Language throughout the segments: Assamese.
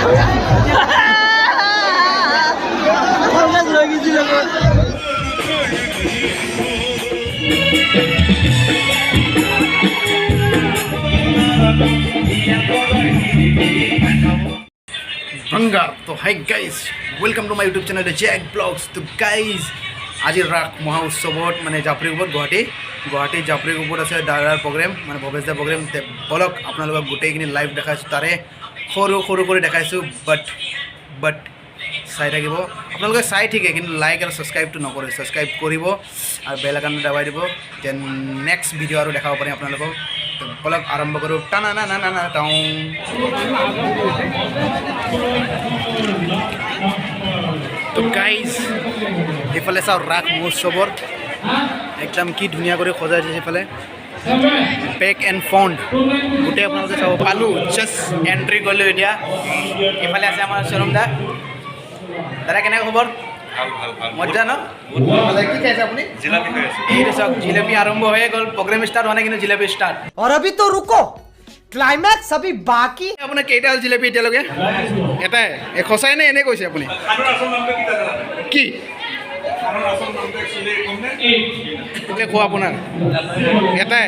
Banga. So hi guys, welcome to my YouTube channel Jack Vlogs. So guys, আজি ৰাস মহা উৎসৱত মানে জাপৰিগোপত গুৱাহাটী জাপৰিগোপত আছে দাদাৰ প্ৰগ্ৰেম মানে ভৱেশ দাৰ প্ৰগ্ৰেম বলক আপোনালোকক গোটেইখিনি লাইভ দেখাইছোঁ তাৰে সৰু কৰি দেখাইছোঁ বাট চাই থাকিব আপোনালোকে চাই ঠিকে কিন্তু লাইক আৰু ছাবস্ক্ৰাইবটো নকৰে ছাবস্ক্ৰাইব কৰিব আৰু বেল আইকনটো দবাই দিব দেন নেক্সট ভিডিঅ' আৰু দেখাব পাৰিম আপোনালোকক বলক আৰম্ভ কৰোঁ টানা না না না টাউ তো গাইজ এইফালে চাওঁ ৰাস মহোৎসৱৰ একদম কি ধুনীয়া কৰি সজাইছে সেইফালে পেক এণ্ড ফণ্ড গোটেই আপোনালোকে চাব পালোঁ জাষ্ট এণ্ট্ৰি কৰিলোঁ এতিয়া এইফালে আছে আমাৰ চৰম দা দাদা কেনেকৈ খবৰ মজা ন কি খাইছে আপুনি এইটো চাওক জিলেপি আৰম্ভ হৈয়ে গ'ল প্ৰগ্ৰেম ষ্টাৰ্ট হোৱা নাই কিন্তু জিলেপি ষ্টাৰ্ট और अभी तो रुको क्लाइमैक्स अभी बाकी আপোনাৰ কেইটা হ'ল জিলেপি এতিয়ালৈকে এটাই সঁচাই নে এনে কৈছে আপুনি কি খোৱা আপোনাৰ এটাই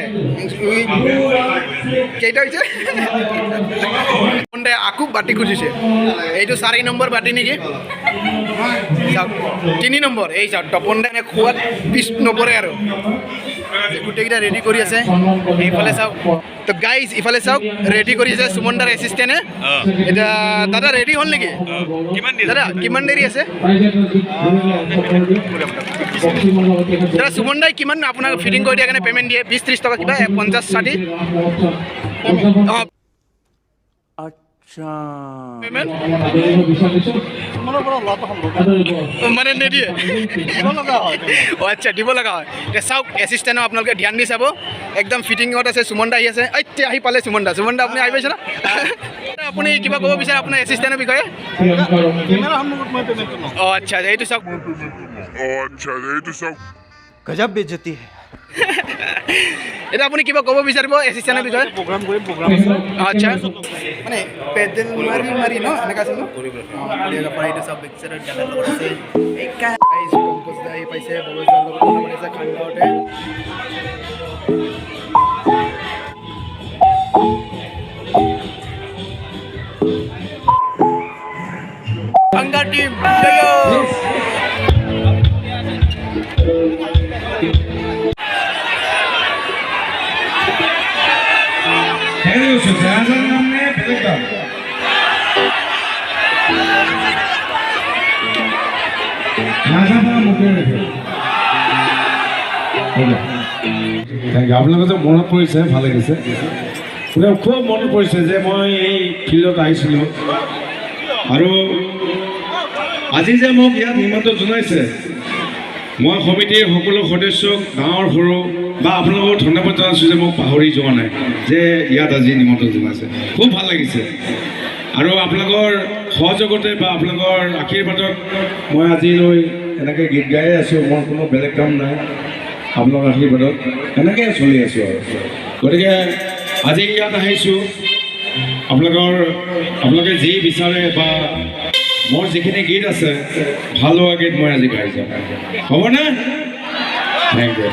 কেইটা হৈছে আকৌ বাতি খুজিছে এইটো 4 নম্বৰ বাতি নেকি চাওক 3 নম্বৰ এই চাওক তপন দাই খোৱাত পিছ নপৰে আৰু গোটেইকেইটা ৰেডি কৰি আছে এইফালে চাওক তো গাইজ ইফালে চাওক ৰেডি কৰি আছে সুমন দাৰ এছিষ্টেণ্টে এতিয়া দাদা ৰেডি হ'ল নেকি দাদা কিমান দেৰি আছে দাদা সুমন দাই কিমান আপোনাক ফিটিং কৰি দিয়াৰ কাৰণে পে'মেণ্ট দিয়ে 20-30 টকা কিবা 50-60 অঁ আচ্ছা পে'মেণ্ট মানে নিদিয়ে অঁ আচ্ছা দিব লগা হয় এতিয়া চাওক এছিষ্টেণ্টক আপোনালোকে ধ্যান দি চাব একদম ফিটিঙত আছে সুমন দা আহি আছে এতিয়া আহি পালে সুমন দা আপুনি আহি পাইছে না আপুনি কিবা ক'ব বিচাৰে আপোনাৰ এছিষ্টেণ্টৰ বিষয়ে অঁ আচ্ছা এইটো চাওক गजब बेइज्जती है এটা আপুনি কিবা ক'ব বিচাৰিব এছিষ্টেণ্টৰ বিষয়ে আচ্ছা মানে পেডেল মাৰি ন এনেকুৱা আছে ন এইটো চব পিকচাৰত দাদাৰ লগত আছে এই গাইজ পংকজ দা আহি পাইছে ভৱেশ দাৰ লগত কথা পাতিছে খানগাঁৱতে Banga team, yo! আপোনালোকে যে মনত পৰিছে ভাল লাগিছে খুব মনত পৰিছে যে মই এই ফিল্ডত আহিছিলোঁ আৰু আজি যে মোক ইয়াত নিমন্ত্ৰণ জনাইছে মই সমিতিৰ সকলো সদস্যক গাঁৱৰ সৰু বা আপোনালোকক ধন্যবাদ জনাইছোঁ যে মোক পাহৰি যোৱা নাই যে ইয়াত আজি নিমন্ত্ৰণ জনাইছে খুব ভাল লাগিছে আৰু আপোনালোকৰ সহযোগতে বা আপোনালোকৰ আশীৰ্বাদত মই আজিলৈ এনেকৈ গীত গায়ে আছোঁ মোৰ কোনো বেলেগ কাম নাই আপোনালোকৰ আশীৰ্বাদত এনেকৈ চলি আছোঁ আৰু গতিকে আজি ইয়াত আহিছোঁ আপোনালোকে যি বিচাৰে বা মোৰ যিখিনি গীত আছে ভাল হোৱা গীত মই আজি গাই যাম হ'বনে থেংক ইউ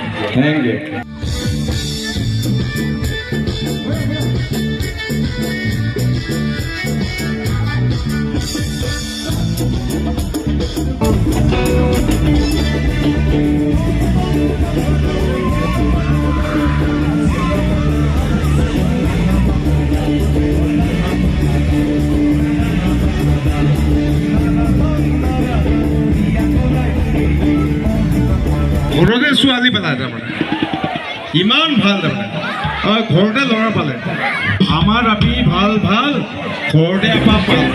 ঘৰতে ছোৱালী পেলাই তাৰমানে ইমান ভাল তাৰমানে ঘৰতে ল'ৰা পালে আমাৰ আপি ভাল ঘৰতে আপা পাল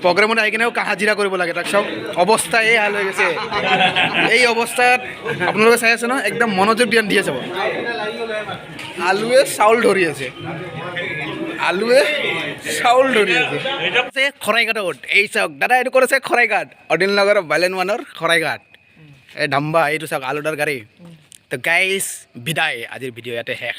প্ৰগ্ৰেমত আহি কিনেও হাজিৰা কৰিব লাগে তাক চাওক অৱস্থা এই হাল হৈ গৈছে এই অৱস্থাত আপোনালোকে চাই আছে ন একদম মনোযোগ দি আছে আলুৱে চাউল ধৰি আছে খৰাইঘাটত এই চাওক দাদা এইটো ক'ত আছে খৰাইঘাট অদিল নগৰ বাইলেন ওৱানৰ খৰাইঘাট এই ডাম্বা এইটো চাওক আলুদাৰ গাড়ী তো গাইজ বিদায় আজিৰ ভিডিঅ' ইয়াতে শেষ